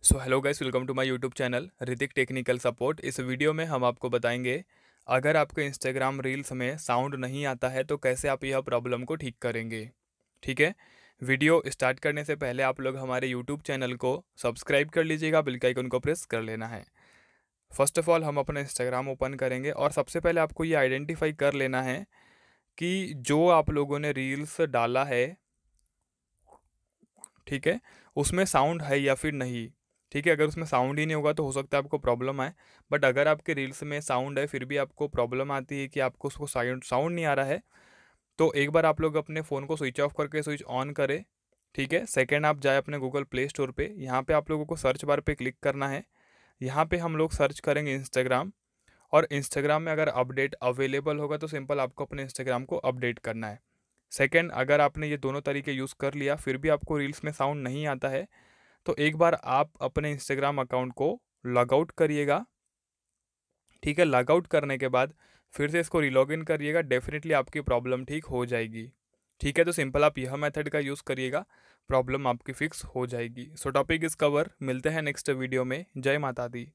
So hello guys, welcome to my YouTube channel Hrithik technical support. इस video में हम आपको बताएंगे अगर आपके इंस्टाग्राम रील्स में साउंड नहीं आता है तो कैसे आप यह प्रॉब्लम को ठीक करेंगे। ठीक है, वीडियो स्टार्ट करने से पहले आप लोग हमारे यूट्यूब चैनल को सब्सक्राइब कर लीजिएगा, बेल के आइकन को प्रेस कर लेना है। फर्स्ट ऑफ ऑल हम अपना इंस्टाग्राम ओपन करेंगे और सबसे पहले आपको ये आइडेंटिफाई कर लेना है कि जो आप लोगों ने रील्स डाला है, ठीक है, उसमें साउंड है या फिर नहीं। ठीक है, अगर उसमें साउंड ही नहीं होगा तो हो सकता है आपको प्रॉब्लम आए। बट अगर आपके रील्स में साउंड है फिर भी आपको प्रॉब्लम आती है कि आपको उसको साउंड साउंड नहीं आ रहा है, तो एक बार आप लोग अपने फ़ोन को स्विच ऑफ करके स्विच ऑन करें। ठीक है, सेकेंड आप जाए अपने गूगल प्ले स्टोर पे, यहाँ पे आप लोगों को सर्च बार पे क्लिक करना है। यहाँ पे हम लोग सर्च करेंगे इंस्टाग्राम, और इंस्टाग्राम में अगर अपडेट अवेलेबल होगा तो सिंपल आपको अपने इंस्टाग्राम को अपडेट करना है। सेकेंड, अगर आपने ये दोनों तरीके यूज़ कर लिया फिर भी आपको रील्स में साउंड नहीं आता है, तो एक बार आप अपने इंस्टाग्राम अकाउंट को लॉग आउट करिएगा। ठीक है, लॉग आउट करने के बाद फिर से इसको रीलॉग इन करिएगा, डेफिनेटली आपकी प्रॉब्लम ठीक हो जाएगी। ठीक है, तो सिंपल आप यह मेथड का यूज़ करिएगा, प्रॉब्लम आपकी फिक्स हो जाएगी। सो टॉपिक इस कवर, मिलते हैं नेक्स्ट वीडियो में। जय माता दी।